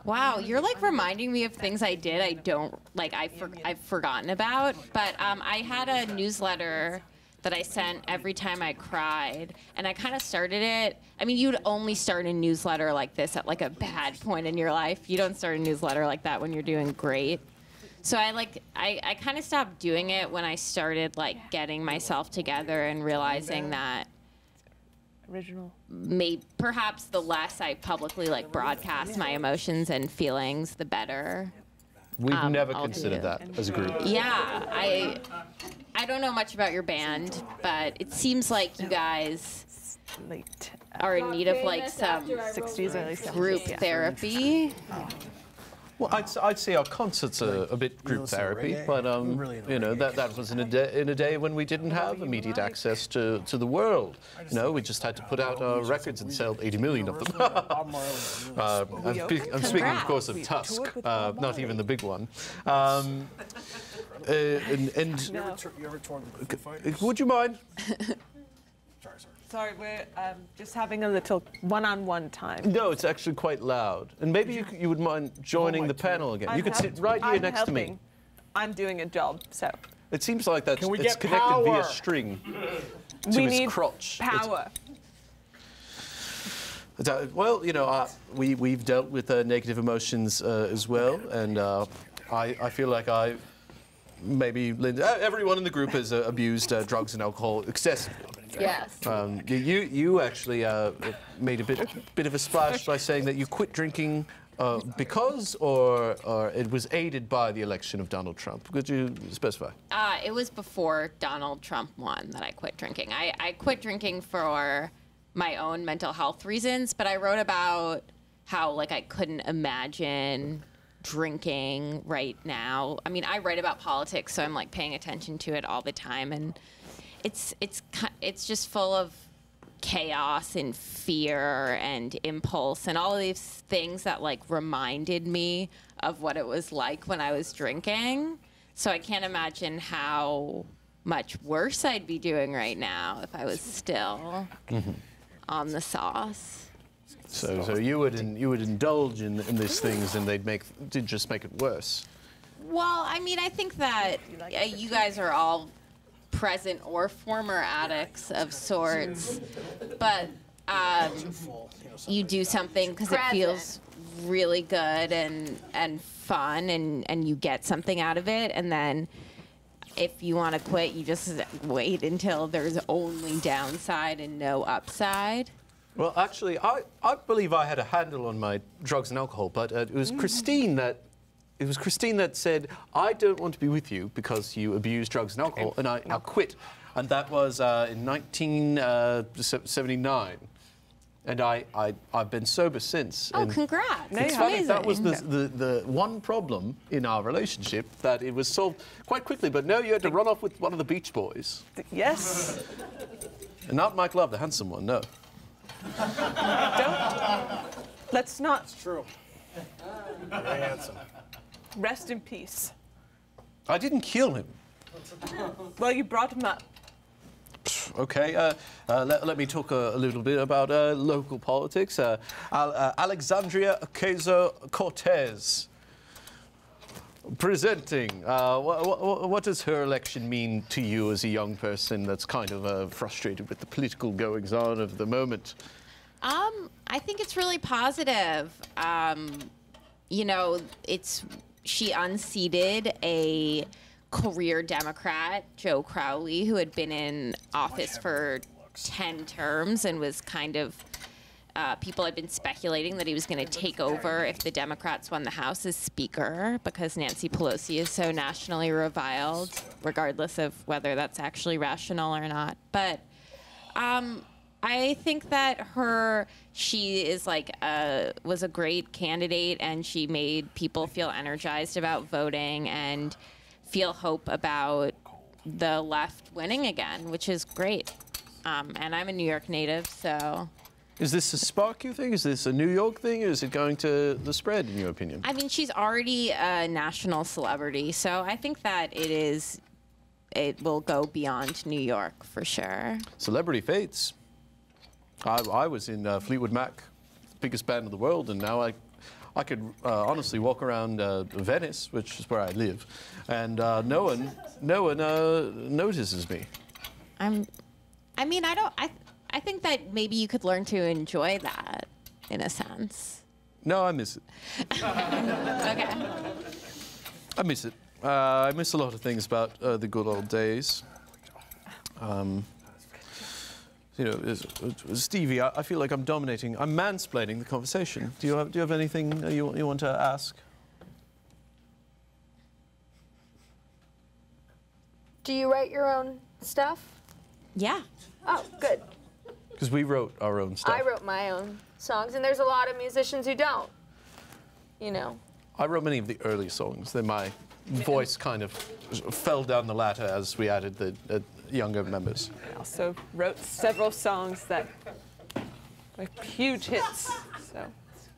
S11: Wow, you're like reminding me of things I did. I don't like. I've forgotten about. But I had a newsletter that I sent every time I cried, and I kind of started it. I mean, you'd only start a newsletter like this at like a bad point in your life. You don't start a newsletter like that when you're doing great. So I kind of stopped doing it when I started like getting myself together and realizing that perhaps the less I publicly like broadcast my emotions and feelings, the better.
S3: We've never considered that as a group.
S11: Yeah, I don't know much about your band, but it seems like you guys are in need of like some
S6: 60s, early 70s,
S11: group therapy.
S3: Well, I'd say our concerts are a bit group therapy, but you know that was in a day when we didn't have immediate access to the world. You know, we just had to put out our records and sell 80 million of them. I'm speaking, of course, of Tusk, not even the big one. Would you mind?
S6: Sorry, we're just having a little one-on-one time.
S3: No, it's actually quite loud. And maybe you would mind joining the panel again. You could sit right here next to me.
S6: I'm doing a job, so.
S3: It seems like it's connected via string to his crotch.
S6: Power.
S3: Well, you know, we've dealt with negative emotions as well, and I feel like maybe everyone in the group has abused drugs and alcohol excessively.
S4: Yes.
S3: You actually made a bit of a splash by saying that you quit drinking because, or it was aided by the election of Donald Trump. Could you specify?
S11: It was before Donald Trump won that I quit drinking. I quit drinking for my own mental health reasons, but I wrote about how like I couldn't imagine drinking right now. I mean, I write about politics, so I'm like paying attention to it all the time, and it's just full of chaos and fear and impulse and all of these things that like reminded me of what it was like when I was drinking. So I can't imagine how much worse I'd be doing right now if I was still on the sauce.
S3: So you would indulge in these things, and they'd just make it worse.
S11: Well, I mean, I think that you guys are all present or former addicts of sorts, but you do something because it feels really good and fun, and you get something out of it, and then if you want to quit, you just wait until there's only downside and no upside.
S3: Well, actually, I believe I had a handle on my drugs and alcohol, but it was Christine that said, I don't want to be with you because you abuse drugs and alcohol, and I quit. And that was in 1979. And I've been sober since.
S11: Oh,
S3: and
S11: congrats.
S3: It's funny, that was the one problem in our relationship, that it was solved quite quickly. But no, you had to run off with one of the Beach Boys.
S6: Yes.
S3: And not Mike Love, the handsome one, no.
S6: Let's not.
S7: It's true. Very handsome.
S6: Rest in peace.
S3: I didn't kill him.
S6: Well, you brought him up.
S3: Okay, let me talk a little bit about local politics. Alexandria Ocasio-Cortez presenting. What does her election mean to you as a young person that's kind of frustrated with the political goings-on of the moment?
S11: I think it's really positive. You know, she unseated a career Democrat, Joe Crowley, who had been in office for 10 terms and was kind of, people had been speculating that he was going to take over if the Democrats won the House as Speaker, because Nancy Pelosi is so nationally reviled, regardless of whether that's actually rational or not. But I think that she is like was a great candidate, and she made people feel energized about voting and feel hope about the left winning again, which is great. And I'm a New York native, so.
S3: Is this a spark, you think? Is this a New York thing, or is it going to the spread, in your opinion?
S11: I mean, she's already a national celebrity, so I think that it will go beyond New York for sure.
S3: Celebrity fates. I was in Fleetwood Mac, the biggest band in the world, and now I could honestly walk around Venice, which is where I live, and no one notices me.
S11: I think that maybe you could learn to enjoy that, in a sense.
S3: No, I miss it.
S11: Okay.
S3: I miss it. I miss a lot of things about the good old days. You know, Stevie, I feel like I'm dominating. I'm mansplaining the conversation. Do you have anything you want to ask?
S4: Do you write your own stuff?
S11: Yeah.
S4: Oh, good.
S3: Because we wrote our own stuff.
S4: I wrote my own songs, and there's a lot of musicians who don't. You know.
S3: I wrote many of the early songs. Then my voice kind of fell down the ladder as we added the younger members.
S6: I also wrote several songs that were huge hits. So.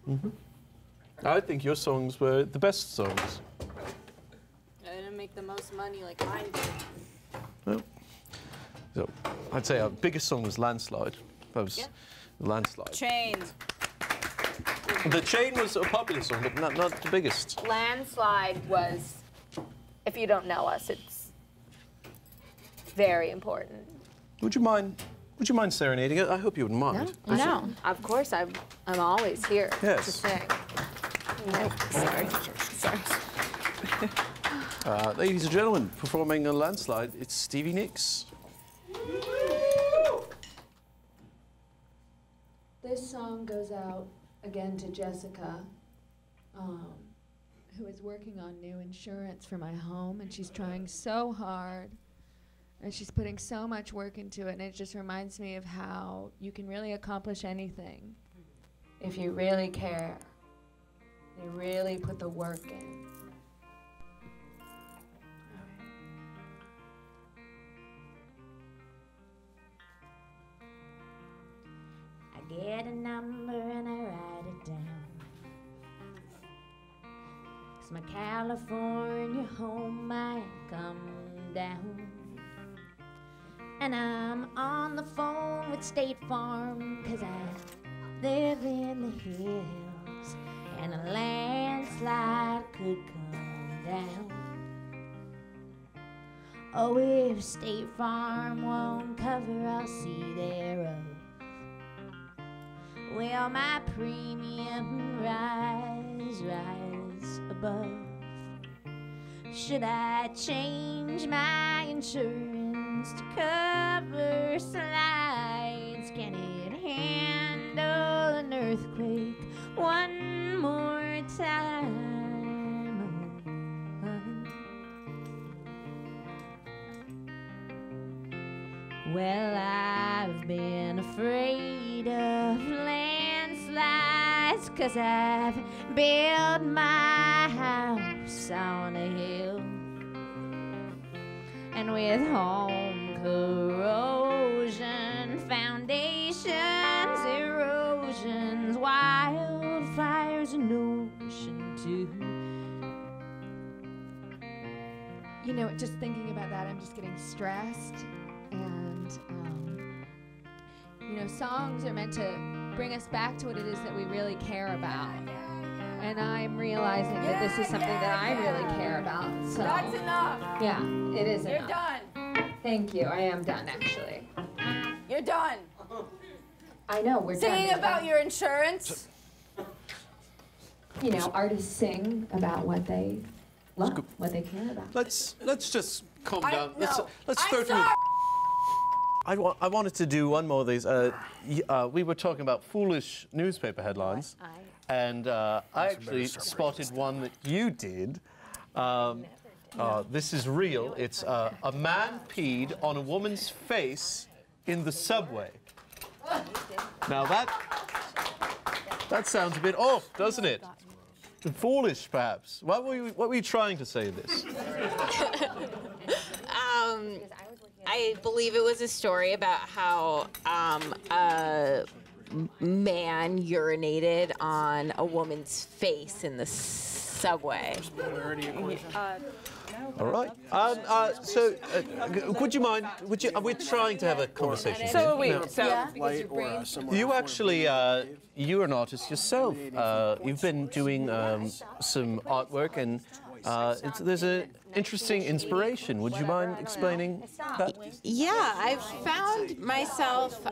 S3: Mm-hmm. I think your songs were the best songs.
S5: I didn't make the most money like mine did.
S3: Well, so I'd say our biggest song was Landslide. That was Landslide.
S5: Chain.
S3: The Chain was a popular song, but not the biggest.
S4: Landslide was, if you don't know us, it's very important.
S3: Would you mind serenading it? I hope you wouldn't mind.
S4: No. Of course, I'm always here
S3: Yes.
S4: to sing.
S6: Sorry.
S3: Ladies and gentlemen, performing a Landslide, it's Stevie Nicks.
S9: This song goes out again to Jessica, who is working on new insurance for my home, and she's trying so hard, and she's putting so much work into it, and it just reminds me of how you can really accomplish anything if you really care. You really put the work in.
S8: Get a number and I write it down. 'Cause my California home might come down. And I'm on the phone with State Farm, 'cause I live in the hills, and a landslide could come down. Oh, if State Farm won't cover, I'll see their road. Will my premium rise above? Should I change my insurance to cover slides? Can it handle an earthquake one more time? Well, I've been afraid of landslides, 'cause I've built my house on a hill, and with home corrosion, foundations, erosions, wildfires, and ocean too.
S9: You know, just thinking about that, I'm just getting stressed. And, you know, songs are meant to bring us back to what it is that we really care about. And I'm realizing that this is something that I really care about. So
S5: That's enough.
S9: yeah, it is
S5: You're
S9: enough.
S5: done.
S9: Thank you. I am done, actually.
S5: You're done.
S9: I know, we're
S5: Singing
S9: done.
S5: about your insurance.
S9: You know, artists sing about what they love, what they care about.
S3: Let's just calm down.
S5: No,
S3: Let's
S5: I'm
S3: throw through.
S5: sorry.
S3: I wanted to do one more of these. We were talking about foolish newspaper headlines, and I actually spotted one that you did. This is real. It's a man peed on a woman's face in the subway. Now that sounds a bit off, doesn't it? Foolish, perhaps. What were you trying to say in this?
S11: I believe it was a story about how a man urinated on a woman's face in the subway.
S3: All right. So, would you mind? We're trying to have a conversation.
S6: So are we.
S3: No.
S6: So
S3: You actually, you're an artist yourself. You've been doing some artwork, and there's an interesting inspiration. Would you mind explaining that?
S11: Yeah, I've found myself.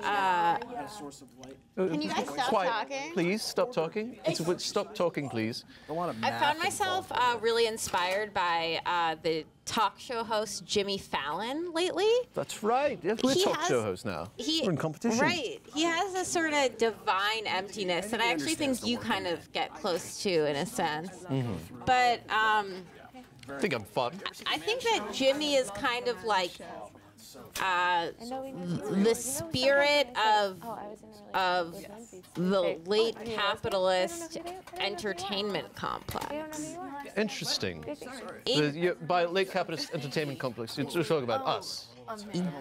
S11: Can you guys stop talking?
S3: Please stop talking. Stop talking, please.
S11: I found myself really inspired by the talk show host Jimmy Fallon lately.
S3: That's right. Yes, we're talk show hosts now. We're in competition.
S11: Right. He has a sort of divine emptiness that I actually think you kind of get close to in a sense.
S3: Mm-hmm.
S11: But
S3: I think I'm fun.
S11: I think that Jimmy is kind of like the spirit of the late capitalist entertainment complex.
S3: Interesting. By late capitalist entertainment complex, you're talking about us.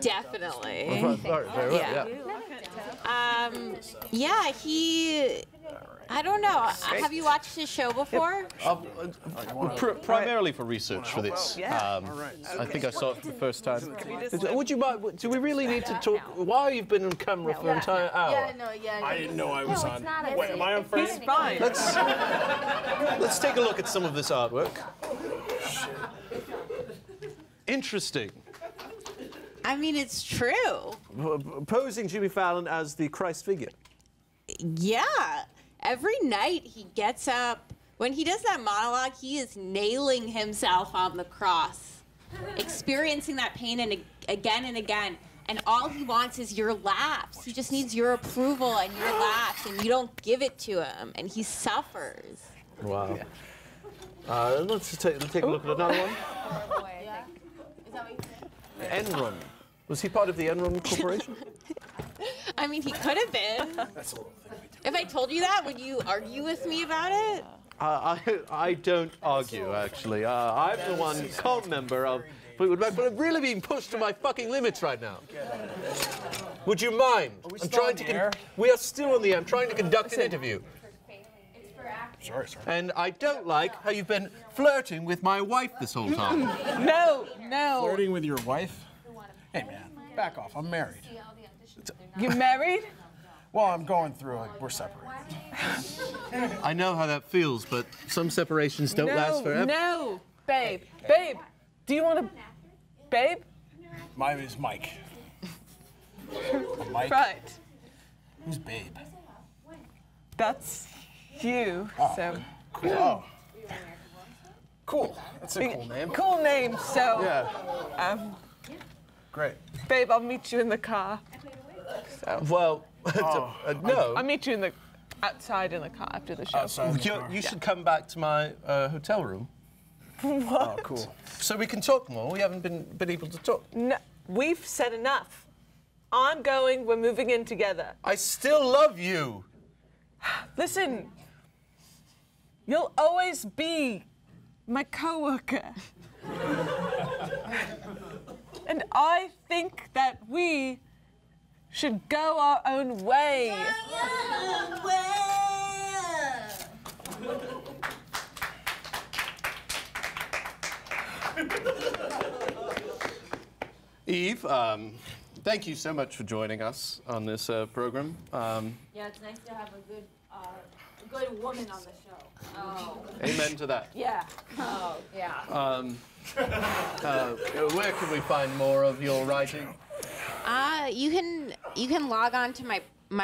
S11: Definitely.
S3: Very well, yeah.
S11: Yeah, I don't know. Have you watched his show before?
S3: Primarily for research for this. I think I saw it for the first time. Would you mind? Do we really need to talk? Why you've been on camera for an entire hour?
S7: I didn't know I was on. Wait, am I on first?
S6: he's fine.
S3: Let's take a look at some of this artwork. Interesting.
S11: I mean, it's true.
S3: Posing Jimmy Fallon as the Christ figure.
S11: Yeah. Every night he gets up. When he does that monologue, he is nailing himself on the cross, experiencing that pain and again and again. And all he wants is your laughs. He just needs your approval and your laughs, and you don't give it to him, and he suffers.
S3: Wow. Let's take a look at another one. Enron. Was he part of the Enron Corporation?
S11: I mean, he could have been. If I told you that, would you argue with me about it?
S3: I don't argue, actually. I'm the one cult member of Fleetwood Mac, but I'm really being pushed to my fucking limits right now. Would you mind? I'm trying to. We are still on the air. I'm trying to conduct an interview.
S7: Sorry.
S3: And I don't like how you've been flirting with my wife this whole time.
S6: No.
S7: Flirting with your wife? Hey, man, back off. I'm married.
S6: You married?
S7: Well, I'm going through it. We're separated.
S3: I know how that feels, but some separations don't last forever.
S6: No, babe. Babe, do you want to... Babe?
S7: My name is Mike. Mike?
S6: Right.
S7: Who's Babe?
S6: That's you, so...
S7: Cool. Oh. Cool. That's a cool name.
S6: Cool name, so...
S7: Yeah. Great.
S6: Babe, I'll meet you in the car. So.
S3: Well, no.
S6: I'll meet you outside in the car after the show.
S3: You should come back to my hotel room.
S6: What?
S7: Oh, cool.
S3: So we can talk more. We haven't been able to talk.
S6: No, we've said enough. I'm going. We're moving in together.
S3: I still love you.
S6: Listen, you'll always be my coworker. And I think that we should go our own way.
S3: Eve, thank you so much for joining us on this program.
S5: Yeah, it's nice to have a good woman on the show. Oh.
S3: Amen to that.
S5: Yeah. Oh, yeah.
S3: Where can we find more of your writing?
S11: You can log on to my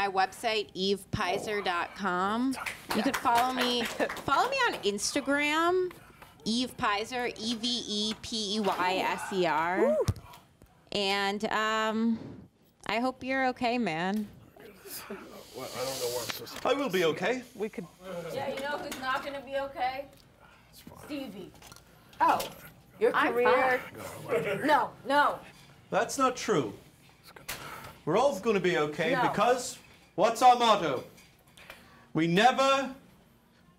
S11: website, evepeyser.com. You could follow me on Instagram, Eve Peyser, EVEPEYSER.
S6: Woo.
S11: And I hope you're okay, man.
S7: Well, I don't know where I'm supposed to.
S3: I will be okay.
S6: We could.
S5: Yeah, you know who's not going to be okay? Stevie. Oh, your career. No.
S3: That's not true. We're all going to be okay because What's our motto? We never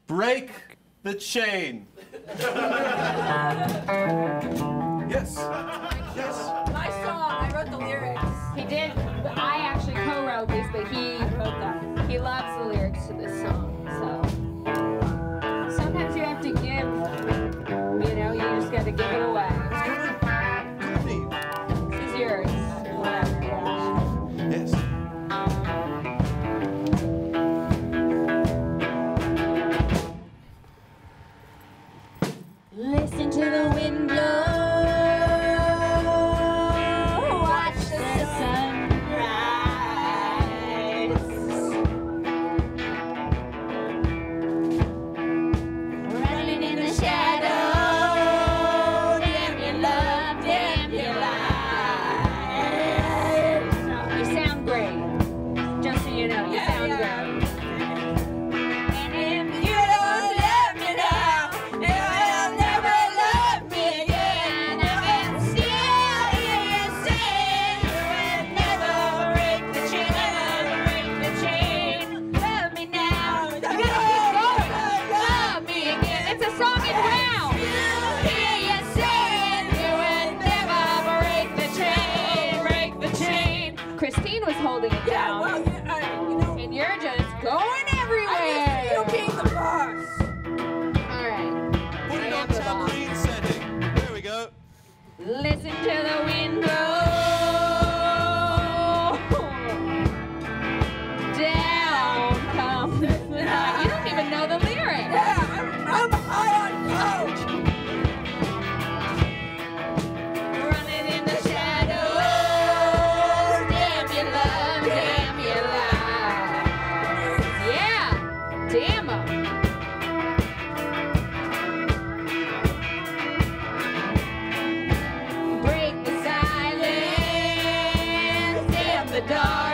S3: break the chain. Yes. Yes.
S5: My song, I wrote the lyrics.
S9: He did. I actually co-wrote these, but he wrote them. He loves the lyrics to this song, so sometimes you have to give. You know, you just got to give it away. This is yours. Whatever.
S3: Yes.
S8: Listen to the wind blow. Watch the sunrise. Running in the shadow. Damn your love, damn your life.
S9: You sound great. Just so you know, you sound great.
S8: And if you don't love me now, you will never love me again. I can still hear you saying you will never break the chain, never break the chain. Love me now, you gotta keep going. Love me again.
S9: It's a song in round.
S8: Still hear you saying you will never break the chain, break the chain.
S9: Christine was holding it down, and you're just going everywhere.
S5: You being the boss.
S9: All right.
S3: Put it on tambourine setting. There we go.
S9: Listen to the wind blow. Down comes the night. You don't even know the lyrics.
S5: I'm high on coke.
S8: Running in the shadows. Damn your love, damn your life.
S9: Yeah. Damn 'em.
S8: Break the silence. Damn the dark.